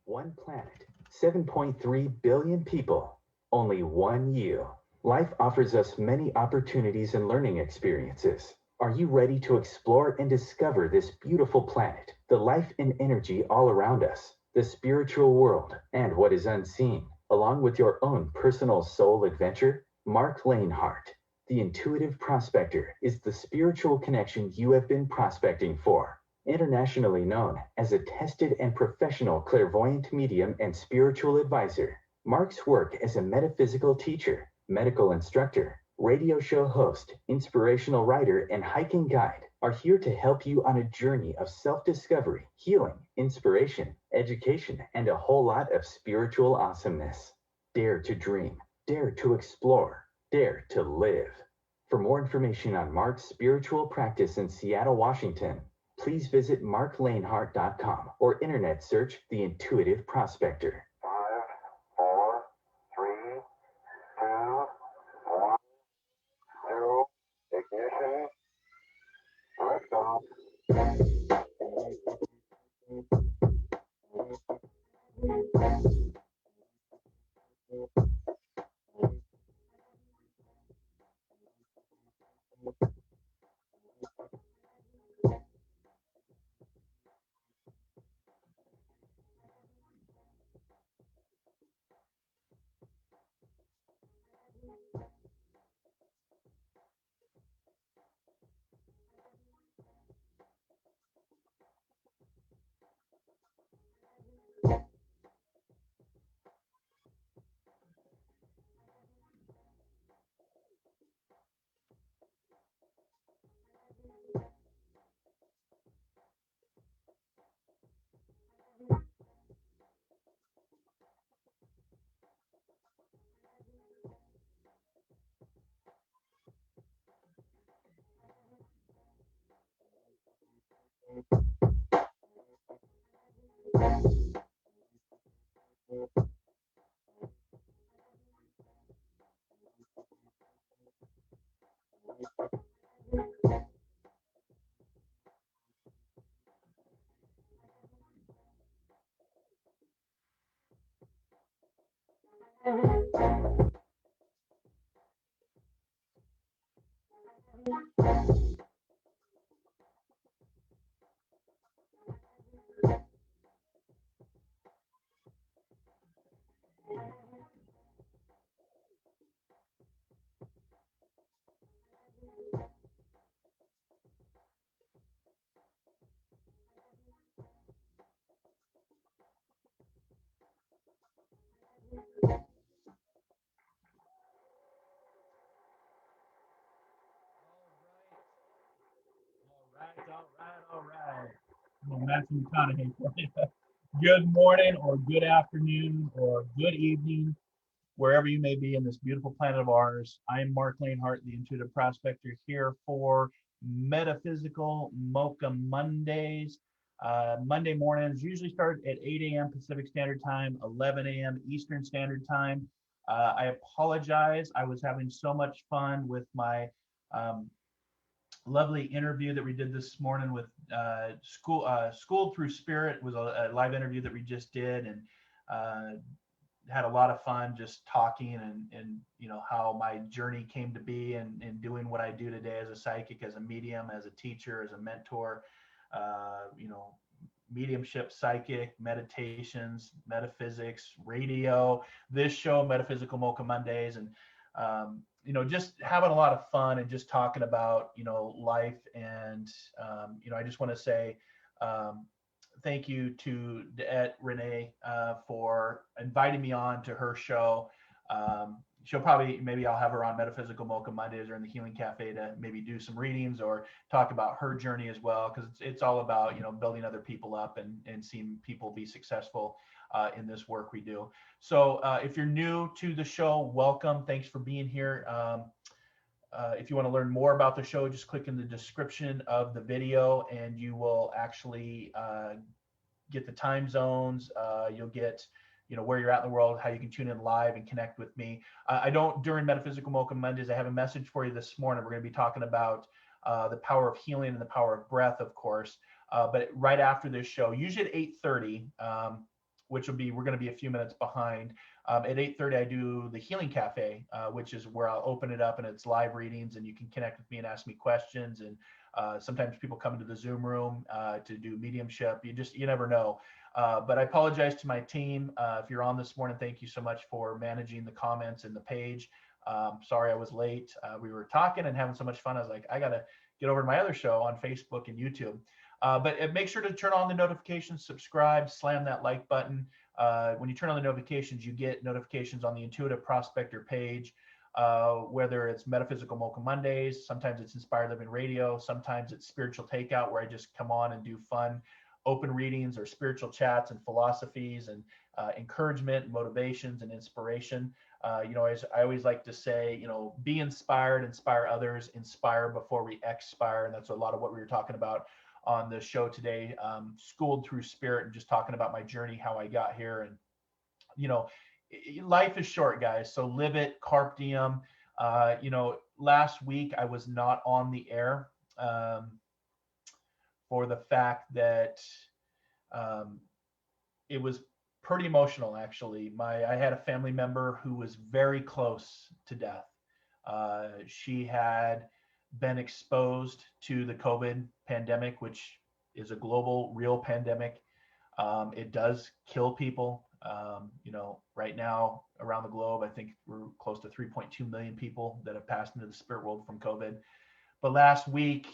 One planet, 7.3 billion people, only one you. Life offers us many opportunities and learning experiences. Are you ready to explore and discover this beautiful planet, the life and energy all around us, the spiritual world, and what is unseen, along with your own personal soul adventure? Marc Lainhart, the Intuitive Prospector, is the spiritual connection you have been prospecting for. Internationally known as a tested and professional clairvoyant medium and spiritual advisor, Marc's work as a metaphysical teacher, medical instructor, radio show host, inspirational writer, and hiking guide are here to help you on a journey of self-discovery, healing, inspiration, education, and a whole lot of spiritual awesomeness. Dare to dream, dare to explore, dare to live. For more information on Marc's spiritual practice in Seattle, Washington, please visit marclainhart.com or internet search The Intuitive Prospector. 5, 4, 3, 2, 1, 0, ignition, liftoff. All right. Well, Matthew McConaughey for you. Good morning or good afternoon or good evening, wherever you may be in this beautiful planet of ours. I'm Marc Lainhart, the Intuitive Prospector, here for Metaphysical Mocha Mondays. Monday mornings usually start at 8 a.m. Pacific Standard Time, 11 a.m. Eastern Standard Time. I apologize. I was having so much fun with my lovely interview that we did this morning with School Through Spirit. Was a live interview that we just did, and had a lot of fun just talking and how my journey came to be and doing what I do today as a psychic, as a medium, as a teacher, as a mentor, mediumship, psychic, meditations, metaphysics, radio, this show, Metaphysical Mocha Mondays, and just having a lot of fun and just talking about, life. And, I just want to say thank you to Renee for inviting me on to her show. She'll maybe I'll have her on Metaphysical Mocha Mondays or in the Healing Cafe to maybe do some readings or talk about her journey as well, because it's all about, building other people up and seeing people be successful in this work we do. So if you're new to the show, welcome. Thanks for being here. If you want to learn more about the show, just click in the description of the video and you will actually get the time zones. You'll get where you're at in the world, how you can tune in live and connect with me. During Metaphysical Mocha Mondays, I have a message for you this morning. We're going to be talking about the power of healing and the power of breath, of course. But right after this show, usually at 8:30, which will be, we're going to be a few minutes behind. At 8:30, I do the Healing Cafe, which is where I'll open it up and it's live readings and you can connect with me and ask me questions. And sometimes people come into the Zoom room to do mediumship. You never know. But I apologize to my team. If you're on this morning, thank you so much for managing the comments and the page. Sorry I was late. We were talking and having so much fun. I was like, I got to get over to my other show on Facebook and YouTube. But make sure to turn on the notifications, subscribe, slam that like button. When you turn on the notifications, you get notifications on the Intuitive Prospector page, whether it's Metaphysical Mocha Mondays, sometimes it's Inspired Living Radio, sometimes it's Spiritual Takeout, where I just come on and do fun open readings or spiritual chats and philosophies and encouragement, motivations, and inspiration. As I always like to say, be inspired, inspire others, inspire before we expire. And that's a lot of what we were talking about on the show today, Schooled Through Spirit, and just talking about my journey, how I got here. And, life is short, guys. So live it, carpe diem. Last week I was not on the air for the fact that it was pretty emotional, actually. I had a family member who was very close to death. She had been exposed to the COVID pandemic, which is a global, real pandemic. It does kill people. Right now around the globe, I think we're close to 3.2 million people that have passed into the spirit world from COVID. But last week,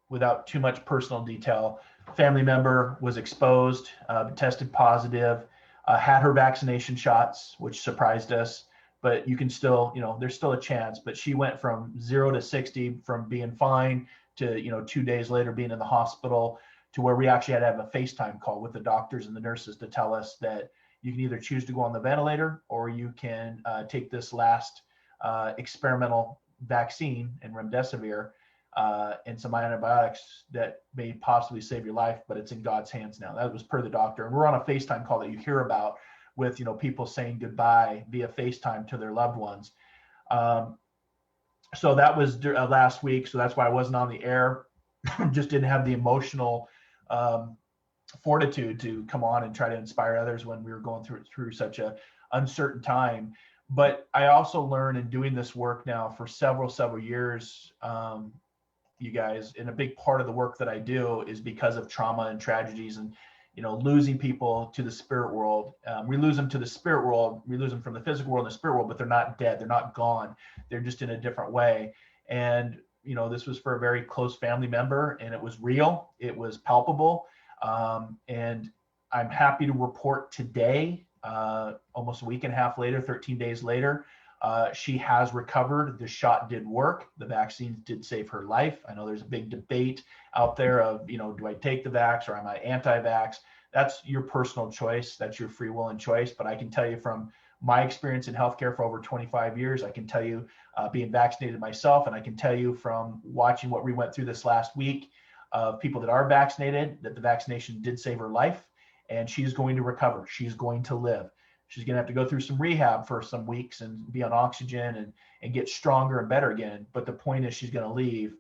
without too much personal detail, family member was exposed, tested positive, had her vaccination shots, which surprised us. But you can still, there's still a chance. But she went from 0 to 60, from being fine to, 2 days later being in the hospital, to where we actually had to have a FaceTime call with the doctors and the nurses to tell us that you can either choose to go on the ventilator or you can take this last experimental vaccine and remdesivir and some antibiotics that may possibly save your life, but it's in God's hands now. That was per the doctor. And we're on a FaceTime call that you hear about with, people saying goodbye via FaceTime to their loved ones. So that was last week. So that's why I wasn't on the air. Just didn't have the emotional fortitude to come on and try to inspire others when we were going through such a uncertain time. But I also learned in doing this work now for several years, you guys, and a big part of the work that I do is because of trauma and tragedies and, losing people to the spirit world. We lose them to the spirit world. We lose them from the physical world and the spirit world, but they're not dead. They're not gone. They're just in a different way. And, this was for a very close family member, and it was real. It was palpable. And I'm happy to report today, almost a week and a half later, 13 days later, she has recovered. The shot did work. The vaccines did save her life. I know there's a big debate out there of, do I take the vax or am I anti-vax? That's your personal choice. That's your free will and choice. But I can tell you from my experience in healthcare for over 25 years, I can tell you being vaccinated myself, and I can tell you from watching what we went through this last week of people that are vaccinated, that the vaccination did save her life, and she's going to recover. She's going to live. She's going to have to go through some rehab for some weeks and be on oxygen and get stronger and better again. But the point is she's going to leave.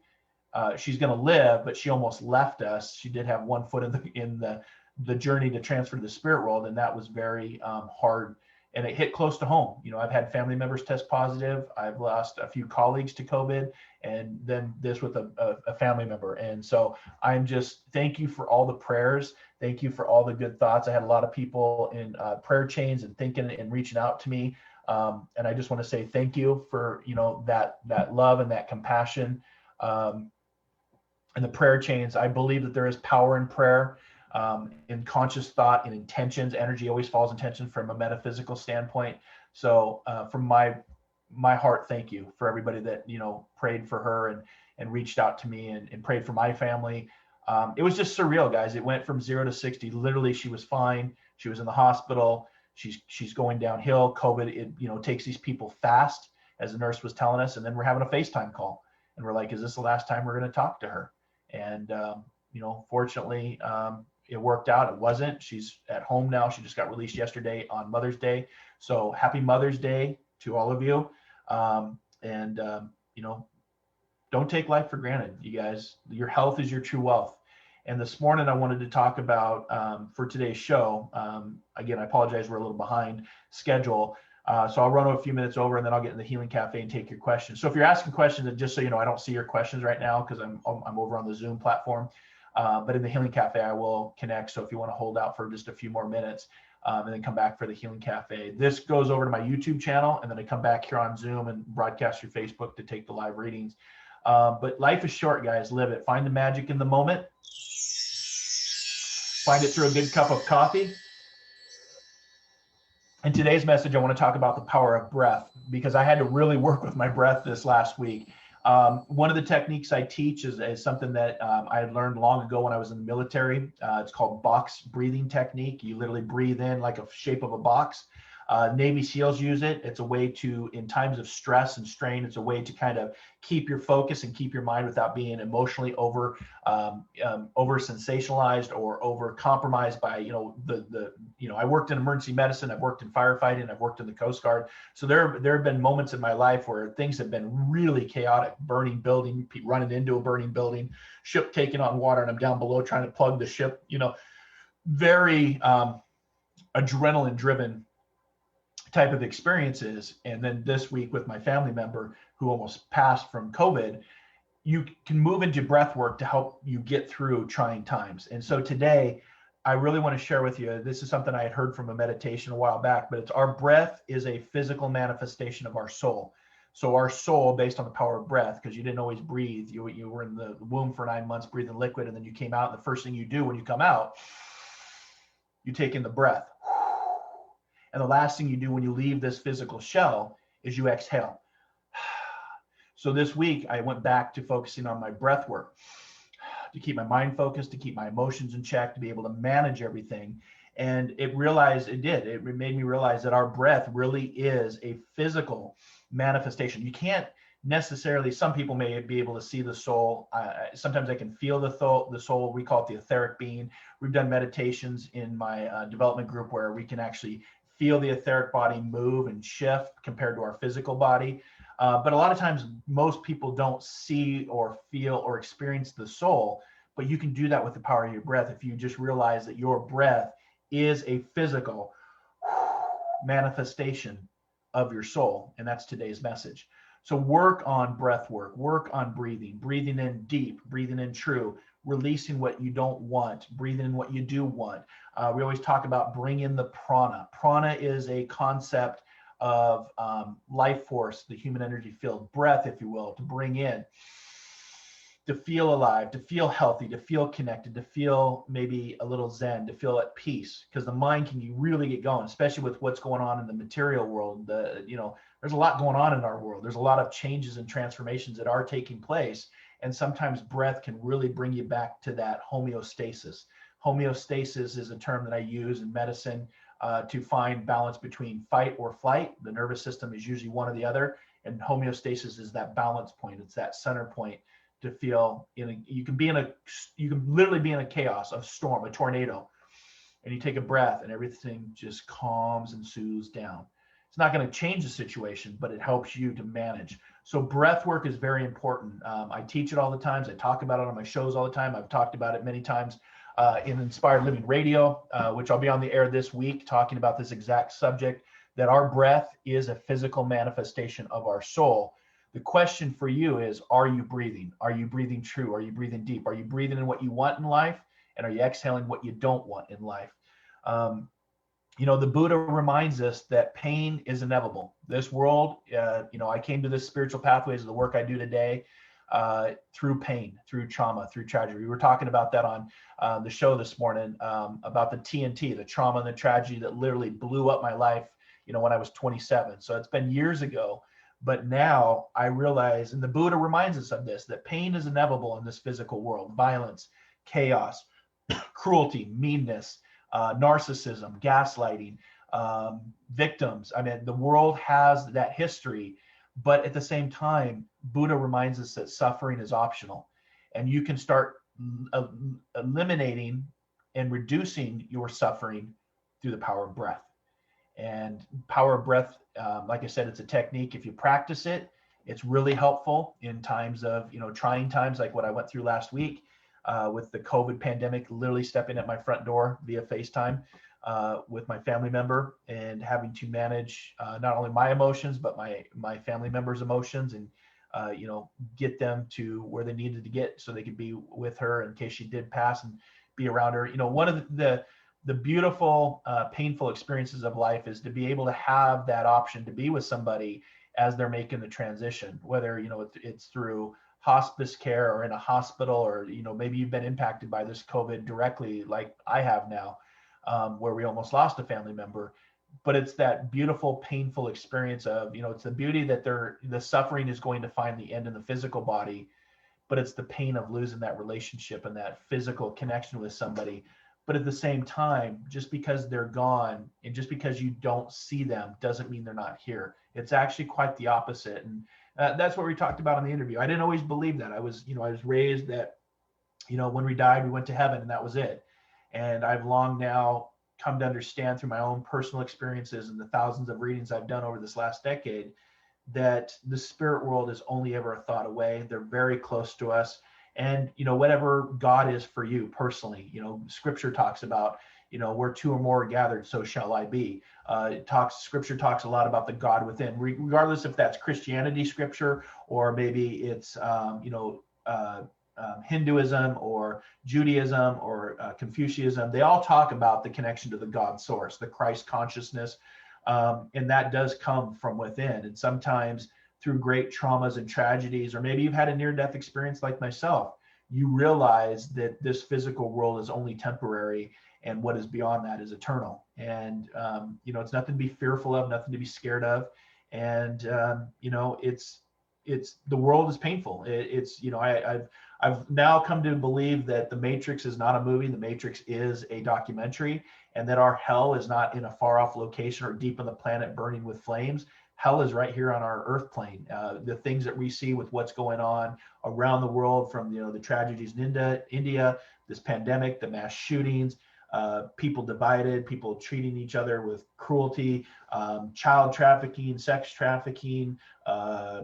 She's going to live, but she almost left us. She did have one foot in the journey to transfer to the spirit world, and that was very hard. And it hit close to home. I've had family members test positive. I've lost a few colleagues to COVID, and then this with a family member. And so I'm just, thank you for all the prayers. Thank you for all the good thoughts. I had a lot of people in prayer chains and thinking and reaching out to me. And I just want to say thank you for, that love and that compassion. And the prayer chains, I believe that there is power in prayer. In conscious thought and intentions. Energy always follows intention from a metaphysical standpoint. So from my heart, thank you for everybody that prayed for her and reached out to me and prayed for my family. It was just surreal, guys. It went from 0 to 60. Literally, she was fine. She was in the hospital. She's going downhill. COVID, it takes these people fast, as the nurse was telling us. And then we're having a FaceTime call, and we're like, is this the last time we're going to talk to her? And fortunately, it worked out. It wasn't. She's at home now. She just got released yesterday on Mother's Day. So happy Mother's Day to all of you. Don't take life for granted, you guys. Your health is your true wealth. And this morning I wanted to talk about, for today's show, again, I apologize, we're a little behind schedule. So I'll run a few minutes over, and then I'll get in the Healing Cafe and take your questions. So if you're asking questions, and just so you know, I don't see your questions right now because I'm over on the Zoom platform. But in the Healing Cafe, I will connect. So if you want to hold out for just a few more minutes, and then come back for the Healing Cafe. This goes over to my YouTube channel, and then I come back here on Zoom and broadcast through Facebook to take the live readings. But life is short, guys. Live it. Find the magic in the moment. Find it through a good cup of coffee. In today's message, I want to talk about the power of breath, because I had to really work with my breath this last week. One of the techniques I teach is something that I had learned long ago when I was in the military. It's called box breathing technique. You literally breathe in like a shape of a box. Navy SEALs use it. It's a way to, in times of stress and strain, it's a way to kind of keep your focus and keep your mind without being emotionally over sensationalized or over compromised by, I worked in emergency medicine, I've worked in firefighting, I've worked in the Coast Guard. So there have been moments in my life where things have been really chaotic, burning building, running into a burning building, ship taking on water, and I'm down below trying to plug the ship, very adrenaline driven type of experiences. And then this week with my family member who almost passed from COVID, you can move into breath work to help you get through trying times. And so today, I really want to share with you, this is something I had heard from a meditation a while back, but it's our breath is a physical manifestation of our soul. So our soul, based on the power of breath, because you didn't always breathe, you were in the womb for 9 months breathing liquid, and then you came out, and the first thing you do when you come out, you take in the breath. And the last thing you do when you leave this physical shell is you exhale. So this week, I went back to focusing on my breath work to keep my mind focused, to keep my emotions in check, to be able to manage everything. And it made me realize that our breath really is a physical manifestation. You can't necessarily, some people may be able to see the soul. Sometimes I can feel the soul. We call it the etheric being. We've done meditations in my development group where we can actually feel the etheric body move and shift compared to our physical body. But a lot of times, most people don't see or feel or experience the soul, but you can do that with the power of your breath if you just realize that your breath is a physical manifestation of your soul. And that's today's message. So work on breath work on breathing in deep, breathing in true, releasing what you don't want, breathing in what you do want. We always talk about bring in the prana. Prana is a concept of life force, the human energy field, breath, if you will, to bring in, to feel alive, to feel healthy, to feel connected, to feel maybe a little zen, to feel at peace, because the mind can really get going, especially with what's going on in the material world. There's a lot going on in our world. There's a lot of changes and transformations that are taking place. And sometimes breath can really bring you back to that homeostasis. Homeostasis is a term that I use in medicine to find balance between fight or flight. The nervous system is usually one or the other. And homeostasis is that balance point. It's that center point to feel you can literally be in a chaos, a storm, a tornado, and you take a breath and everything just calms and soothes down. It's not going to change the situation, but it helps you to manage. So breath work is very important. I teach it all the time. I talk about it on my shows all the time. I've talked about it many times in Inspired Living Radio, which I'll be on the air this week talking about this exact subject, that our breath is a physical manifestation of our soul. The question for you is, are you breathing? Are you breathing true? Are you breathing deep? Are you breathing in what you want in life? And are you exhaling what you don't want in life? The Buddha reminds us that pain is inevitable. This world, I came to this spiritual pathways of the work I do today through pain, through trauma, through tragedy. We were talking about that on the show this morning about the TNT, the trauma and the tragedy that literally blew up my life, when I was 27. So it's been years ago. But now I realize, and the Buddha reminds us of this, that pain is inevitable in this physical world. Violence, chaos, cruelty, meanness, narcissism, gaslighting, victims. I mean, the world has that history, but at the same time, Buddha reminds us that suffering is optional, and you can start eliminating and reducing your suffering through the power of breath. And power of breath, like I said, it's a technique. If you practice it, it's really helpful in times of, trying times like what I went through last week. with the COVID pandemic, literally stepping at my front door via FaceTime with my family member and having to manage not only my emotions, but my family members' emotions, and get them to where they needed to get so they could be with her in case she did pass, and be around her. One of the beautiful, painful experiences of life is to be able to have that option to be with somebody as they're making the transition, whether, it's through hospice care or in a hospital, or, maybe you've been impacted by this COVID directly, like I have now, where we almost lost a family member. But it's that beautiful, painful experience of, it's the beauty that the suffering is going to find the end in the physical body, but it's the pain of losing that relationship and that physical connection with somebody. But at the same time, just because they're gone and just because you don't see them doesn't mean they're not here. It's actually quite the opposite. And that's what we talked about in the interview. I didn't always believe that. I was raised that, when we died, we went to heaven and that was it. And I've long now come to understand through my own personal experiences and the thousands of readings I've done over this last decade that the spirit world is only ever a thought away. They're very close to us. And, whatever God is for you personally, scripture talks about, where two or more are gathered, so shall I be. Scripture talks a lot about the God within, regardless if that's Christianity scripture, or maybe it's, Hinduism or Judaism or Confucianism. They all talk about the connection to the God source, the Christ consciousness. And that does come from within. And sometimes through great traumas and tragedies, or maybe you've had a near-death experience like myself, you realize that this physical world is only temporary, and what is beyond that is eternal. And it's nothing to be fearful of, nothing to be scared of. And it's the world is painful. I've now come to believe that The Matrix is not a movie. The Matrix is a documentary, and that our hell is not in a far off location or deep on the planet burning with flames. Hell is right here on our earth plane. The things that we see with what's going on around the world, from the tragedies in India, this pandemic, the mass shootings, people divided, people treating each other with cruelty, child trafficking, sex trafficking,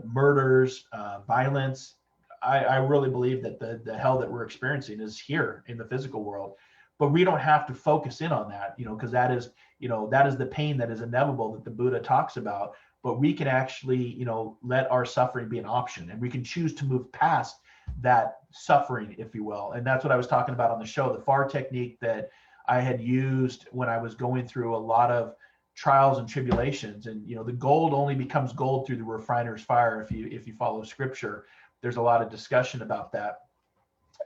murders, violence. I really believe that the hell that we're experiencing is here in the physical world. But we don't have to focus in on that, because that is the pain that is inevitable that the Buddha talks about. But we can actually, let our suffering be an option, and we can choose to move past that suffering, if you will. And that's what I was talking about on the show, the FAR technique that I had used when I was going through a lot of trials and tribulations. And, the gold only becomes gold through the refiner's fire. If you follow scripture, there's a lot of discussion about that.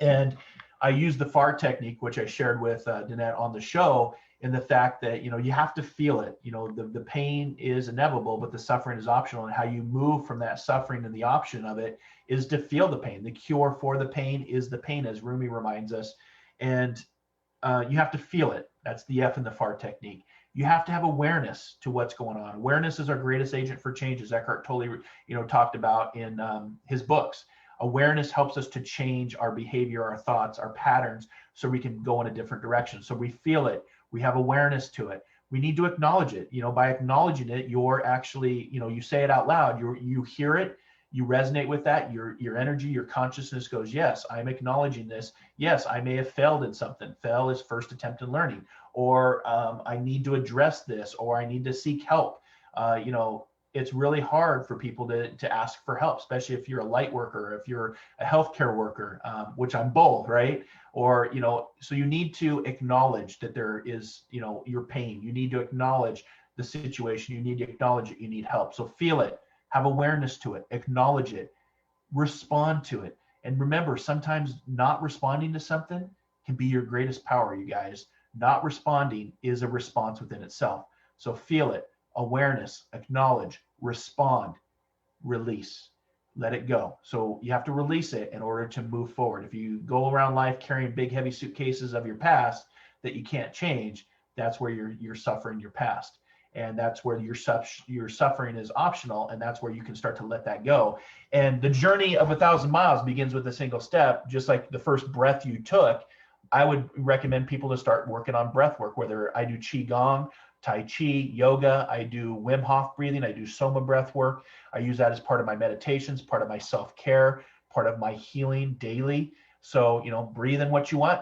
And I used the FAR technique, which I shared with Danette on the show, in the fact that, you have to feel it. The pain is inevitable, but the suffering is optional. And how you move from that suffering and the option of it is to feel the pain. The cure for the pain is the pain, as Rumi reminds us. And you have to feel it. That's the F in the FAR technique. You have to have awareness to what's going on. Awareness is our greatest agent for change, as Eckhart Tolle, talked about in his books. Awareness helps us to change our behavior, our thoughts, our patterns, so we can go in a different direction. So we feel it. We have awareness to it. We need to acknowledge it. By acknowledging it, you're actually, you say it out loud. You hear it. You resonate with that. Your energy, your consciousness goes, yes, I'm acknowledging this. Yes, I may have failed at something. Fail is first attempt in learning. Or I need to address this, or I need to seek help. It's really hard for people to ask for help, especially if you're a light worker, if you're a healthcare worker, which I'm both, right? Or, so you need to acknowledge that there is, your pain. You need to acknowledge the situation. You need to acknowledge that you need help. So feel it, have awareness to it, acknowledge it, respond to it. And remember, sometimes not responding to something can be your greatest power, you guys. Not responding is a response within itself. So feel it, awareness, acknowledge, respond, release, let it go. So you have to release it in order to move forward. If you go around life carrying big, heavy suitcases of your past that you can't change, that's where you're suffering your past. And that's where your suffering is optional. And that's where you can start to let that go. And the journey of 1,000 miles begins with a single step, just like the first breath you took. I would recommend people to start working on breath work, whether I do Qigong, Tai Chi, yoga, I do Wim Hof breathing, I do Soma breath work. I use that as part of my meditations, part of my self-care, part of my healing daily. So, breathe in what you want,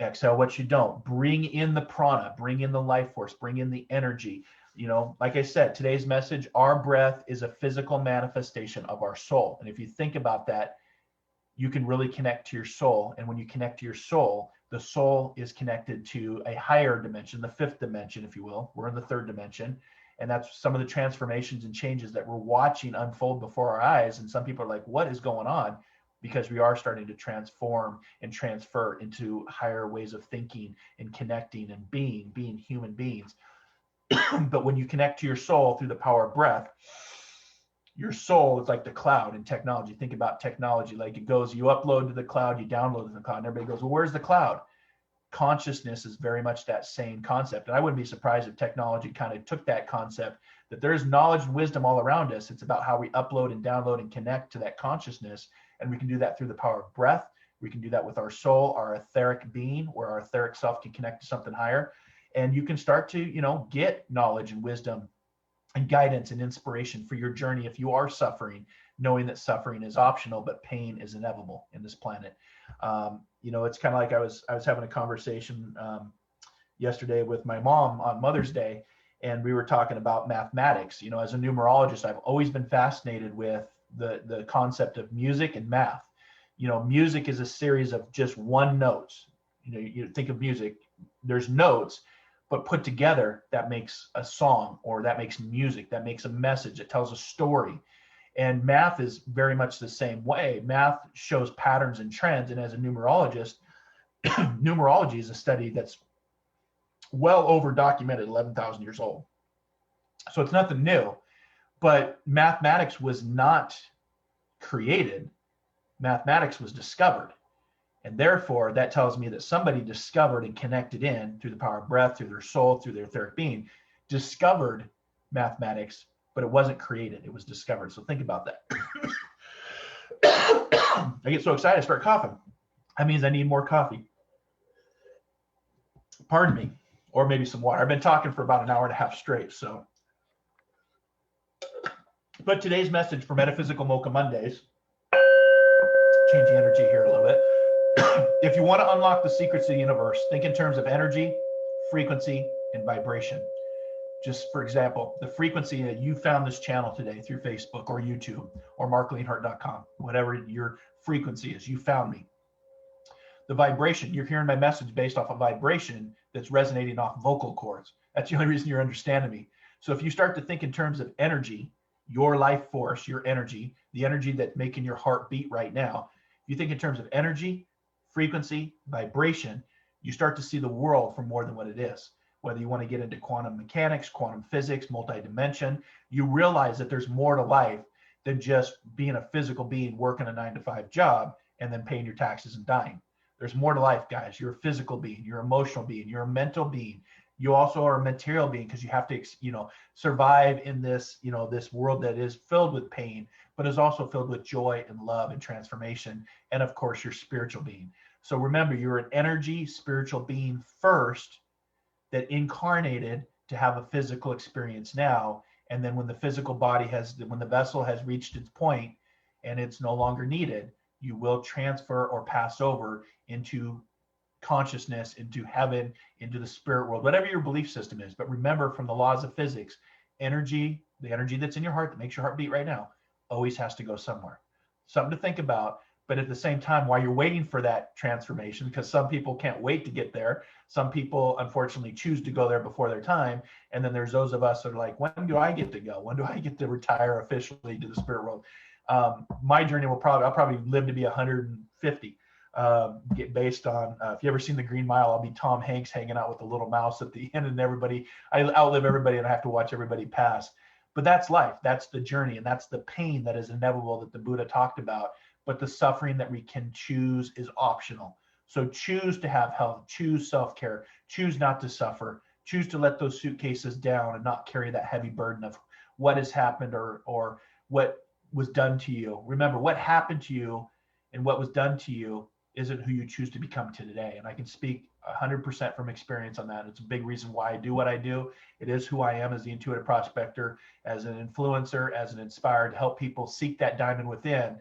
exhale what you don't. Bring in the prana, bring in the life force, bring in the energy. Like I said, today's message, our breath is a physical manifestation of our soul. And if you think about that, you can really connect to your soul. And when you connect to your soul, the soul is connected to a higher dimension, the fifth dimension, if you will. We're in the third dimension. And that's some of the transformations and changes that we're watching unfold before our eyes. And some people are like, what is going on? Because we are starting to transform and transfer into higher ways of thinking and connecting and being human beings. But when you connect to your soul through the power of breath, your soul is like the cloud in technology. Think about technology, like it goes, you upload to the cloud, you download to the cloud, and everybody goes, well, where's the cloud? Consciousness is very much that same concept. And I wouldn't be surprised if technology kind of took that concept, that there's knowledge and wisdom all around us. It's about how we upload and download and connect to that consciousness. And we can do that through the power of breath. We can do that with our soul, our etheric being, where our etheric self can connect to something higher. And you can start to, get knowledge and wisdom and guidance and inspiration for your journey if you are suffering, knowing that suffering is optional, but pain is inevitable in this planet. It's kind of like I was having a conversation yesterday with my mom on Mother's Day, and we were talking about mathematics. As a numerologist, I've always been fascinated with the concept of music and math. Music is a series of just one notes. You think of music, there's notes, but put together, that makes a song, or that makes music, that makes a message, it tells a story. And math is very much the same way. Math shows patterns and trends. And as a numerologist, numerology is a study that's well over documented, 11,000 years old. So it's nothing new, but mathematics was not created. Mathematics was discovered. And therefore, that tells me that somebody discovered and connected in through the power of breath, through their soul, through their etheric being, discovered mathematics, but it wasn't created. It was discovered. So think about that. I get so excited, I start coughing. That means I need more coffee. Pardon me. Or maybe some water. I've been talking for about an hour and a half straight. But today's message for Metaphysical Mocha Mondays, changing energy here a little bit. If you want to unlock the secrets of the universe, think in terms of energy, frequency, and vibration. Just for example, the frequency that you found this channel today through Facebook or YouTube or marclainhart.com, whatever your frequency is, you found me. The vibration, you're hearing my message based off a vibration that's resonating off vocal cords. That's the only reason you're understanding me. So if you start to think in terms of energy, your life force, your energy, the energy that's making your heart beat right now, if you think in terms of energy, frequency, vibration, you start to see the world for more than what it is. Whether you want to get into quantum mechanics, quantum physics, multidimension, you realize that there's more to life than just being a physical being working a 9-to-5 job and then paying your taxes and dying. There's more to life, guys. You're a physical being, you're an emotional being, you're a mental being. You also are a material being because you have to, survive in this, this world that is filled with pain, but is also filled with joy and love and transformation. And of course, you're spiritual being. So remember, you're an energy, spiritual being first that incarnated to have a physical experience now. And then when the physical body when the vessel has reached its point and it's no longer needed, you will transfer or pass over into consciousness, into heaven, into the spirit world, whatever your belief system is. But remember, from the laws of physics, energy, the energy that's in your heart that makes your heart beat right now, always has to go somewhere. Something to think about. But at the same time, while you're waiting for that transformation, because some people can't wait to get there, some people unfortunately choose to go there before their time. And then there's those of us that are like, when do I get to go? When do I get to retire officially to the spirit world? My journey I'll probably live to be 150. Based on, if you ever seen The Green Mile, I'll be Tom Hanks hanging out with the little mouse at the end, and I outlive everybody and I have to watch everybody pass. But that's life. That's the journey. And that's the pain that is inevitable that the Buddha talked about. But the suffering that we can choose is optional. So choose to have health, choose self-care, choose not to suffer, choose to let those suitcases down and not carry that heavy burden of what has happened or what was done to you. Remember, what happened to you and what was done to you isn't who you choose to become today. And I can speak 100% from experience on that. It's a big reason why I do what I do. It is who I am as the Intuitive Prospector, as an influencer, as an inspired to help people seek that diamond within,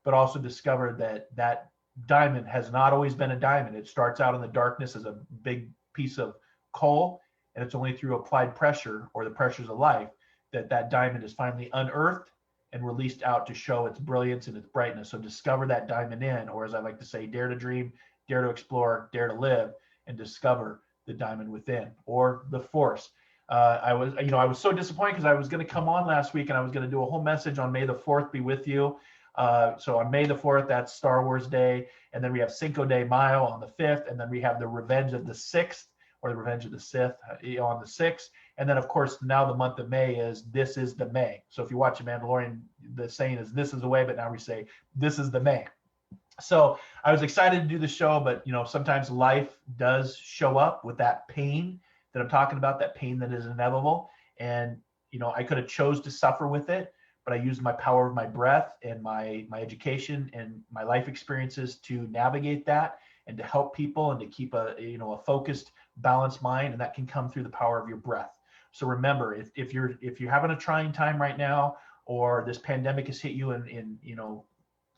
but also discover that diamond has not always been a diamond. It starts out in the darkness as a big piece of coal, and it's only through applied pressure or the pressures of life that that diamond is finally unearthed and released out to show its brilliance and its brightness. So discover that diamond in, or as I like to say, dare to dream, dare to explore, dare to live, and discover the diamond within, or the force. I was so disappointed because I was going to come on last week and I was going to do a whole message on May the 4th be with you. So on May the 4th, that's Star Wars Day. And then we have Cinco de Mayo on the 5th. And then we have the Revenge of the 6th, or the Revenge of the Sith on the 6th. And then, of course, now the month of May is This is the May. So if you watch The Mandalorian, the saying is This is the way, but now we say This is the May. So I was excited to do the show, but sometimes life does show up with that pain that I'm talking about, that pain that is inevitable. And I could have chose to suffer with it, but I used my power of my breath and my education and my life experiences to navigate that and to help people and to keep a focused, balanced mind. And that can come through the power of your breath. So remember, if you're having a trying time right now, or this pandemic has hit you in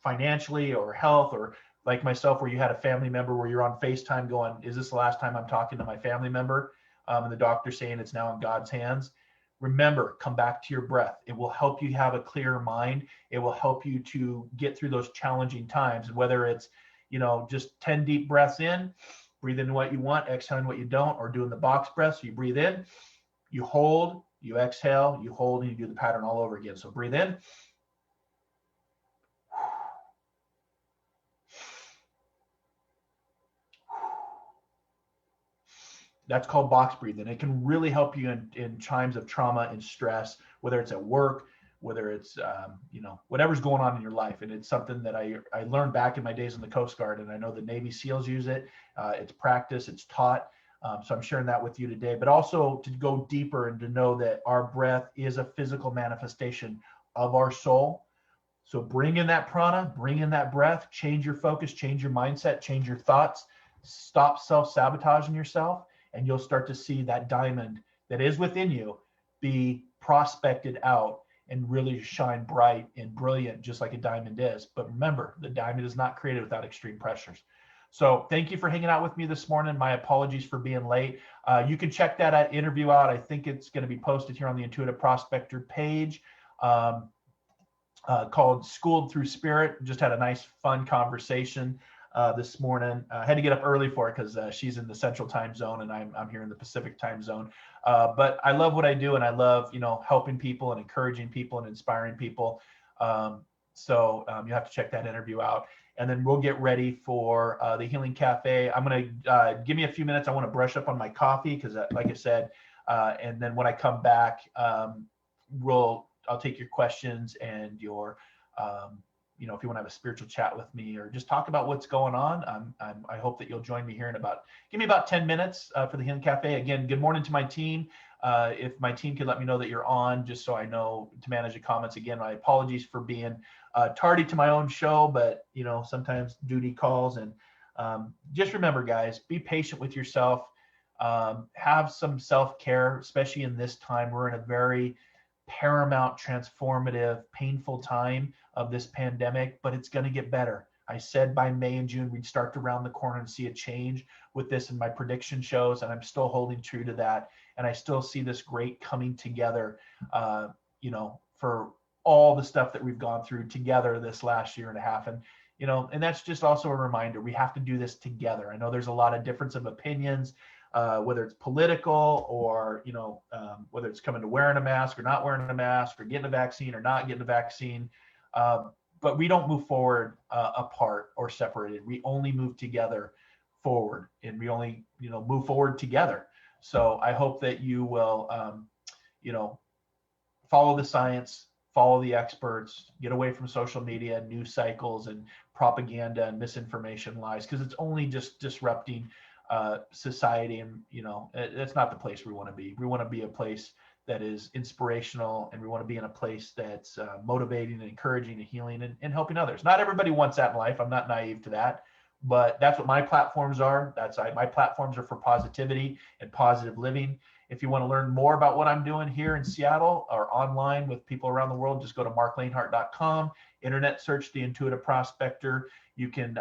financially or health, or like myself, where you had a family member where you're on FaceTime going, is this the last time I'm talking to my family member? And the doctor saying it's now in God's hands. Remember, come back to your breath. It will help you have a clearer mind. It will help you to get through those challenging times, whether it's, just 10 deep breaths in, breathe in what you want, exhaling what you don't, or doing the box breath. So you breathe in, you hold, you exhale, you hold, and you do the pattern all over again. So breathe in. That's called box breathing. It can really help you in times of trauma and stress, whether it's at work, whether it's, whatever's going on in your life. And it's something that I learned back in my days in the Coast Guard. And I know the Navy SEALs use it. It's practiced, it's taught. So I'm sharing that with you today, but also to go deeper and to know that our breath is a physical manifestation of our soul. So bring in that prana, bring in that breath, change your focus, change your mindset, change your thoughts, stop self-sabotaging yourself. And you'll start to see that diamond that is within you be prospected out and really shine bright and brilliant, just like a diamond is. But remember, the diamond is not created without extreme pressures. So thank you for hanging out with me this morning. My apologies for being late. You can check that interview out. I think it's going to be posted here on the Intuitive Prospector page, called Schooled Through Spirit. Just had a nice, fun conversation this morning. I had to get up early for it because she's in the Central Time Zone and I'm here in the Pacific Time Zone. But I love what I do, and I love helping people and encouraging people and inspiring people. So you have to check that interview out, and then we'll get ready for the Healing Cafe. I'm gonna give me a few minutes. I want to brush up on my coffee because, like I said, and then when I come back, I'll take your questions and your if you want to have a spiritual chat with me or just talk about what's going on. I hope that you'll join me here in give me about 10 minutes for the Healing Cafe. Again, good morning to my team. If my team could let me know that you're on, just so I know to manage the comments. Again, my apologies for being tardy to my own show, but sometimes duty calls. And just remember, guys, be patient with yourself. Have some self-care, especially in this time. We're in a very paramount, transformative, painful time of this pandemic, but it's going to get better. I said by May and June, we'd start to round the corner and see a change with this, and my prediction shows, and I'm still holding true to that. And I still see this great coming together, for all the stuff that we've gone through together this last year and a half. And, and that's just also a reminder, we have to do this together. I know there's a lot of difference of opinions, whether it's political or, whether it's coming to wearing a mask or not wearing a mask, or getting a vaccine or not getting a vaccine. But we don't move forward apart or separated. We only move together forward, and we only, move forward together. So I hope that you will, follow the science, follow the experts, get away from social media, news cycles, and propaganda and misinformation, lies, because it's only just disrupting society. And it's not the place we want to be. We want to be a place that is inspirational, and we want to be in a place that's motivating and encouraging and healing and helping others. Not everybody wants that in life. I'm not naive to that, but that's what my platforms are. My platforms are for positivity and positive living. If you want to learn more about what I'm doing here in Seattle or online with people around the world, just go to marclainhart.com, internet search the Intuitive Prospector. You can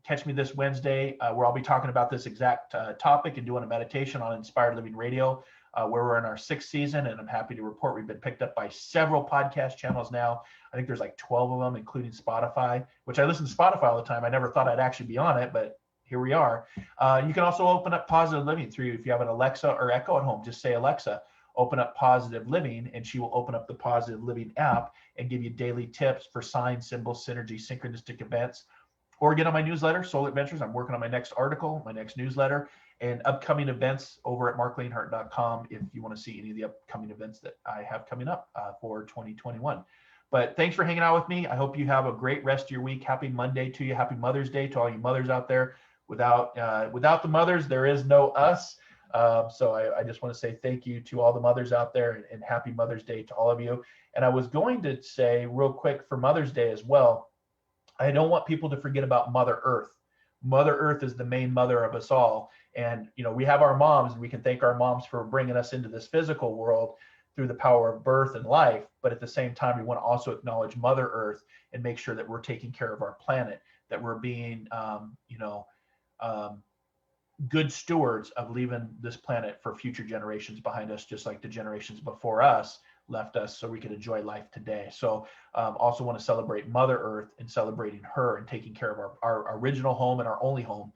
catch me this Wednesday where I'll be talking about this exact topic and doing a meditation on Inspired Living Radio, where we're in our 6th season. And I'm happy to report we've been picked up by several podcast channels now. I think there's like 12 of them, including Spotify, which I listen to Spotify all the time. I never thought I'd actually be on it, but here we are. You can also open up Positive Living through, if you have an Alexa or Echo at home, just say, Alexa, open up Positive Living, and she will open up the Positive Living app and give you daily tips for signs, symbols, synergy, synchronistic events. Or get on my newsletter, Soul Adventures. I'm working on my next article, my next newsletter, and upcoming events over at marclainhart.com if you want to see any of the upcoming events that I have coming up for 2021. But thanks for hanging out with me. I hope you have a great rest of your week. Happy Monday to you. Happy Mother's Day to all you mothers out there. Without the mothers, there is no us. So I just want to say thank you to all the mothers out there, and happy Mother's Day to all of you. And I was going to say real quick for Mother's Day as well, I don't want people to forget about Mother Earth. Mother Earth is the main mother of us all. And, we have our moms, and we can thank our moms for bringing us into this physical world through the power of birth and life. But at the same time, we want to also acknowledge Mother Earth and make sure that we're taking care of our planet, that we're being, good stewards of leaving this planet for future generations behind us, just like the generations before us left us, so we could enjoy life today. So also want to celebrate Mother Earth and celebrating her and taking care of our original home and our only home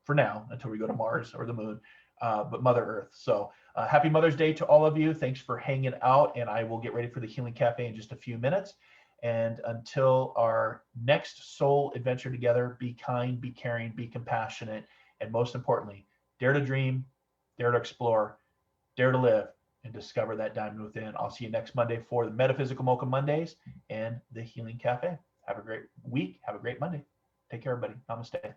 for now until we go to Mars or the moon, but Mother Earth. So happy Mother's Day to all of you. Thanks for hanging out, and I will get ready for the Healing Cafe in just a few minutes. And until our next soul adventure together, be kind, be caring, be compassionate, and most importantly, dare to dream, dare to explore, dare to live, and discover that diamond within. I'll see you next Monday for the Metaphysical Mocha Mondays and the Healing Cafe. Have a great week. Have a great Monday. Take care, everybody. Namaste.